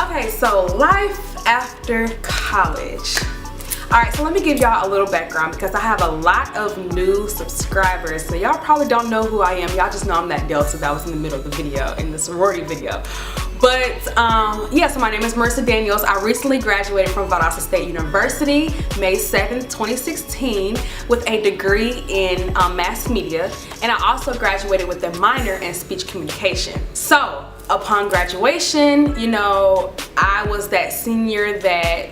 Okay, so life after college. Alright, so let me give y'all a little background because I have a lot of new subscribers. So y'all probably don't know who I am. Y'all just know I'm that Delta that was in the middle of the video, in the sorority video. But yeah, so my name is Marissa Daniels. I recently graduated from Valdosta State University, May 7th, 2016, with a degree in mass media. And I also graduated with a minor in speech communication. So upon graduation, you know, I was that senior that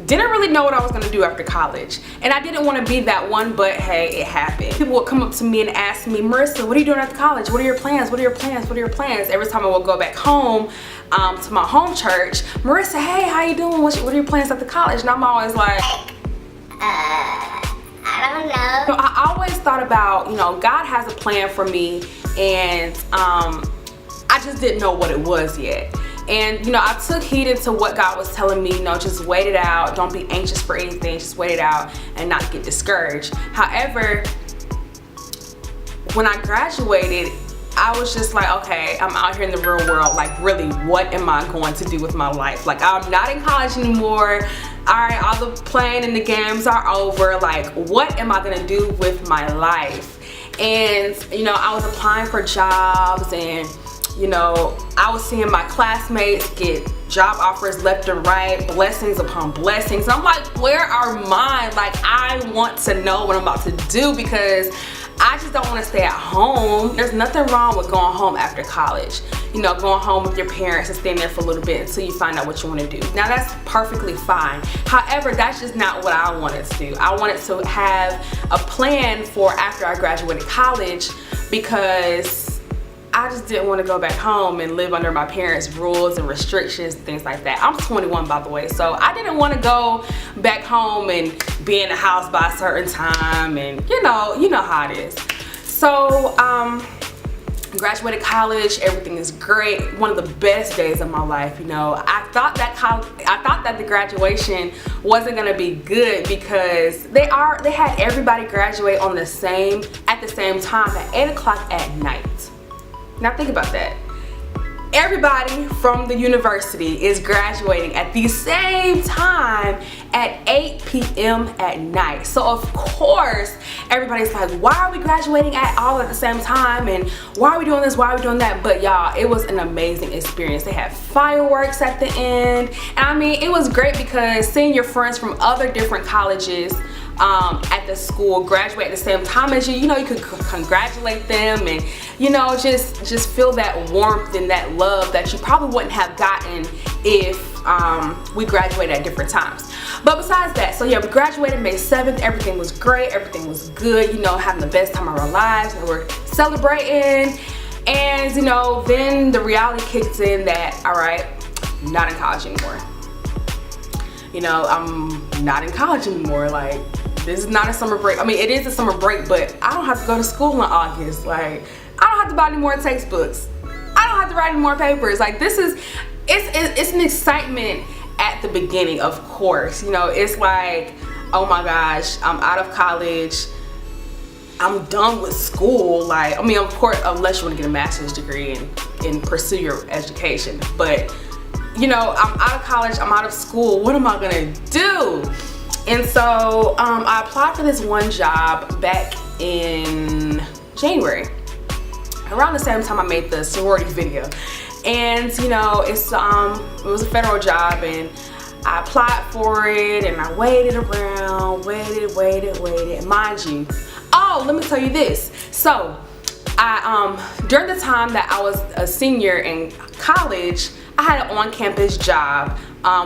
didn't really know what I was gonna do after college. And I didn't want to be that one, but hey, it happened. People would come up to me and ask me, Marissa, what are you doing after college? What are your plans? What are your plans? What are your plans? Every time I would go back home to my home church, Marissa, hey, how you doing? What are your plans after college? And I'm always like, I don't know. You know, I always thought about, you know, God has a plan for me, and I just didn't know what it was yet. And you know, I took heed into what God was telling me, you know, just wait it out, don't be anxious for anything, just wait it out and not get discouraged. However, when I graduated, I was just like, okay, I'm out here in the real world, like really, what am I going to do with my life? Like, I'm not in college anymore. Alright, all the playing and the games are over. Like, what am I gonna do with my life? And you know, I was applying for jobs, and you know, I was seeing my classmates get job offers left and right, blessings upon blessings. I'm like, where are mine? Like, I want to know what I'm about to do because I just don't want to stay at home. There's nothing wrong with going home after college. You know, going home with your parents and staying there for a little bit until you find out what you want to do. Now, that's perfectly fine. However, that's just not what I wanted to do. I wanted to have a plan for after I graduated college because I just didn't want to go back home and live under my parents' rules and restrictions and things like that. I'm 21, by the way, so I didn't want to go back home and be in the house by a certain time, and you know how it is. So graduated college, everything is great. One of the best days of my life. You know, I thought that the graduation wasn't gonna be good because they had everybody graduate at the same time at 8 o'clock at night. Now think about that. Everybody from the university is graduating at the same time at 8 p.m. at night. So of course, everybody's like, why are we graduating all at the same time? And why are we doing this? Why are we doing that? But y'all, it was an amazing experience. They had fireworks at the end. And I mean, it was great because seeing your friends from other different colleges at the school graduate at the same time as you, you know, you could congratulate them and, you know, just feel that warmth and that love that you probably wouldn't have gotten if we graduated at different times. But besides that, so yeah, we graduated May 7th. Everything was great. Everything was good, you know, having the best time of our lives. We were celebrating. And, you know, then the reality kicked in that, all right, I'm not in college anymore. You know, I'm not in college anymore. Like, this is not a summer break. I mean, it is a summer break, but I don't have to go to school in August. Like, I don't have to buy any more textbooks. I don't have to write any more papers. Like, it's an excitement at the beginning, of course. You know, it's like, oh my gosh, I'm out of college. I'm done with school. Like, I mean, of course, unless you want to get a master's degree and pursue your education. But, you know, I'm out of college, I'm out of school. What am I gonna do? And so I applied for this one job back in January, around the same time I made the sorority video. And you know, it was a federal job, and I applied for it, and I waited around, waited. And mind you, oh, let me tell you this. So during the time that I was a senior in college, I had an on-campus job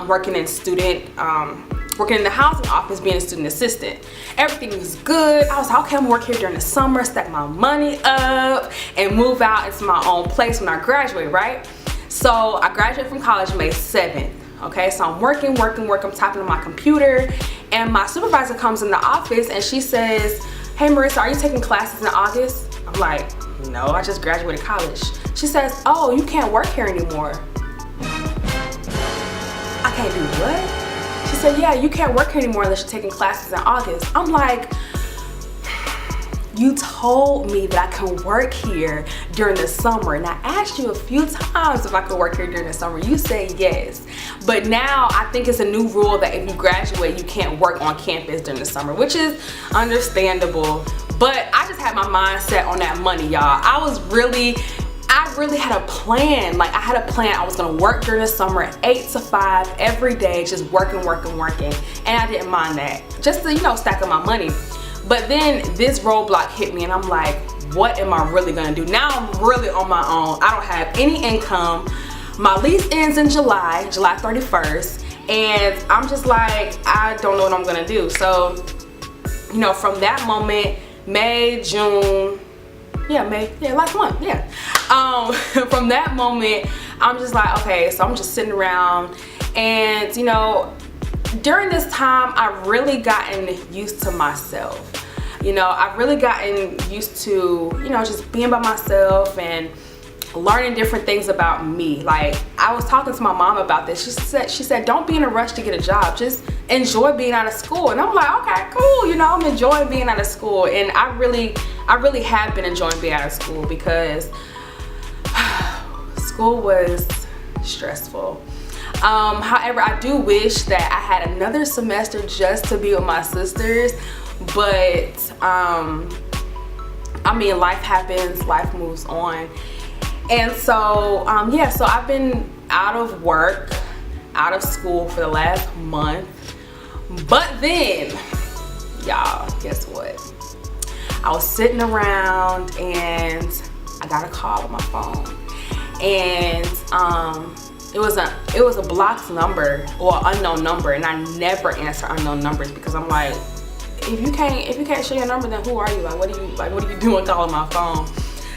working in the housing office, being a student assistant. Everything was good. I was like, okay, I'm gonna work here during the summer, stack my money up, and move out into my own place when I graduate, right? So I graduated from college May 7th. Okay, so I'm working, I'm typing on my computer, and my supervisor comes in the office and she says, hey Marissa, are you taking classes in August? I'm like, no, I just graduated college. She says, oh, you can't work here anymore. I can't do what? She said, yeah, you can't work here anymore unless you're taking classes in August. I'm like, you told me that I can work here during the summer, and I asked you a few times if I could work here during the summer. You said yes. But now I think it's a new rule that if you graduate, you can't work on campus during the summer, which is understandable. But I just had my mind set on that money, y'all. I really had a plan. Like, I had a plan. I was gonna work during the summer 8 to 5 every day, just working. And I didn't mind that, just to, you know, stack up my money. But then this roadblock hit me, and I'm like, what am I really gonna do? Now I'm really on my own. I don't have any income. My lease ends in July 31st. And I'm just like, I don't know what I'm gonna do. So, you know, from that moment, May, June, last month, from that moment, I'm just like, okay, so I'm just sitting around. And, you know, during this time, I've really gotten used to myself. You know, I've really gotten used to, you know, just being by myself and learning different things about me. Like, I was talking to my mom about this. She said, don't be in a rush to get a job. Just enjoy being out of school. And I'm like, okay, cool. You know, I'm enjoying being out of school. And I really have been enjoying being out of school, because school was stressful. However, I do wish that I had another semester just to be with my sisters. But, I mean, life happens, life moves on. And so, so I've been out of work, out of school for the last month. But then, y'all, guess what? I was sitting around and I got a call on my phone. And it was a blocked number, or unknown number, and I never answer unknown numbers, because I'm like, if you can't show your number, then who are you? Like, what are you doing calling my phone?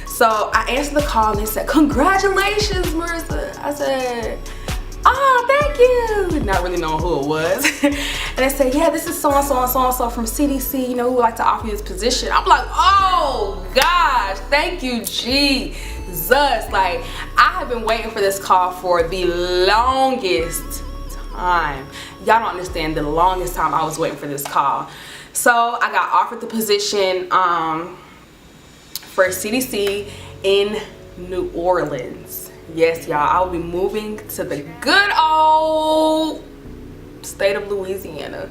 So I answered the call, and they said, congratulations, Marissa. I said, oh, thank you. Not really knowing who it was. And they said, yeah, this is so-and-so and so-and-so from CDC, you know, who would like to offer you this position. I'm like, oh gosh, thank you, Jesus. Like, I have been waiting for this call for the longest time. Y'all don't understand the longest time I was waiting for this call. So I got offered the position for CDC in New Orleans. Yes, y'all, I will be moving to the good old state of Louisiana.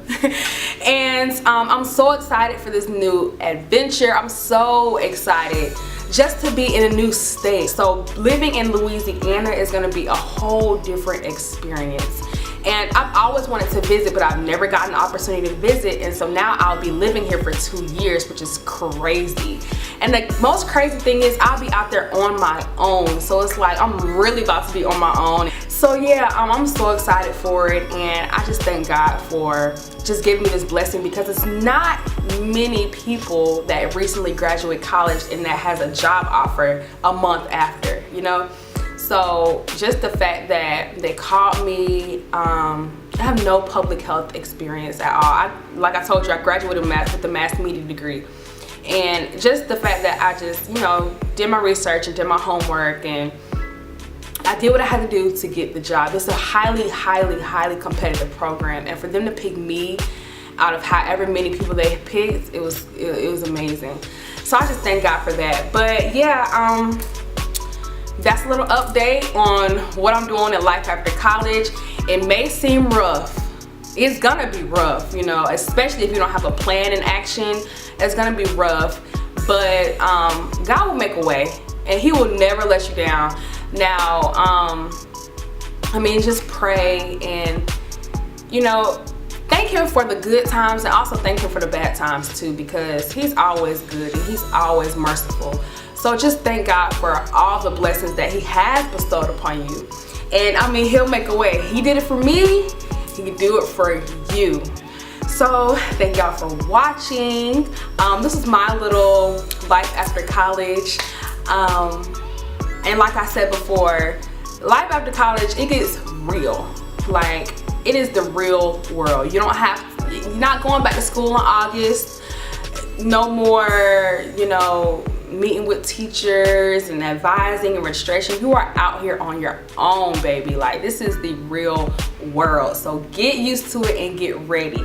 And I'm so excited for this new adventure. I'm so excited just to be in a new state. So living in Louisiana is gonna be a whole different experience. And I've always wanted to visit, but I've never gotten the opportunity to visit. And so now I'll be living here for 2 years, which is crazy. And the most crazy thing is I'll be out there on my own. So it's like, I'm really about to be on my own. So yeah, I'm so excited for it. And I just thank God for just giving me this blessing, because it's not many people that recently graduate college and that has a job offer a month after, you know? So just the fact that they called me, I have no public health experience at all. Like I told you, I graduated with a mass media degree. And just the fact that I just, you know, did my research and did my homework, and I did what I had to do to get the job. It's a highly, highly, highly competitive program. And for them to pick me out of however many people they picked, it was amazing. So I just thank God for that. But yeah, that's a little update on what I'm doing in life after college. It may seem rough. It's gonna be rough, you know, especially if you don't have a plan in action. It's gonna be rough, but God will make a way, and He will never let you down. Now, I mean, just pray and, you know, thank Him for the good times, and also thank Him for the bad times too, because He's always good and He's always merciful. So just thank God for all the blessings that He has bestowed upon you. And I mean, He'll make a way. He did it for me, He can do it for you. So thank y'all for watching. This is my little life after college. And like I said before, life after college, it gets real. Like, it is the real world. You're not going back to school in August. No more, you know, meeting with teachers and advising and registration. You are out here on your own, baby. Like, this is the real world. So get used to it and get ready.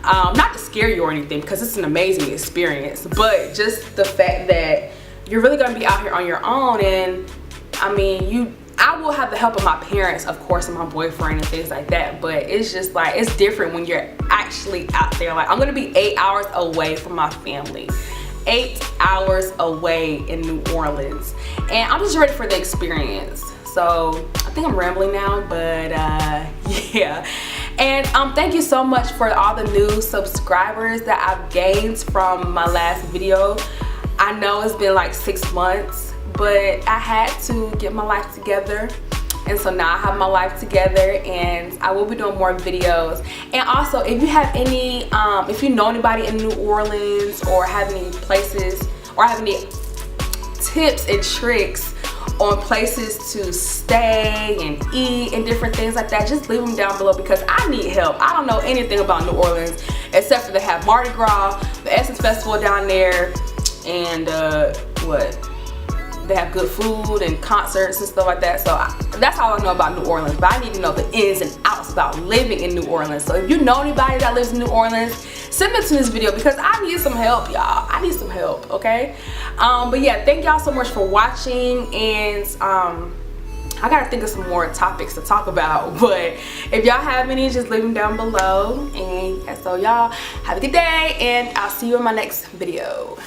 Not to scare you or anything, because it's an amazing experience, but just the fact that you're really gonna be out here on your own. And I mean, I will have the help of my parents, of course, and my boyfriend and things like that, but it's just like, it's different when you're actually out there. Like, I'm gonna be 8 hours away from my family, 8 hours away in New Orleans, and I'm just ready for the experience. So I think I'm rambling now, but yeah. And thank you so much for all the new subscribers that I've gained from my last video. I know it's been like 6 months, but I had to get my life together, and so now I have my life together, and I will be doing more videos. And also, if you have any if you know anybody in New Orleans, or have any places, or have any tips and tricks on places to stay and eat and different things like that, just leave them down below, because I need help. I don't know anything about New Orleans except for they have Mardi Gras, the Essence Festival down there, and they have good food and concerts and stuff like that. So that's all I know about New Orleans, but I need to know the ins and outs about living in New Orleans. So if you know anybody that lives in New Orleans, send it to this video, because I need some help, y'all. I need some help, okay? But yeah, thank y'all so much for watching, and I gotta think of some more topics to talk about, but if y'all have any, just leave them down below. And yeah, so y'all have a good day, and I'll see you in my next video.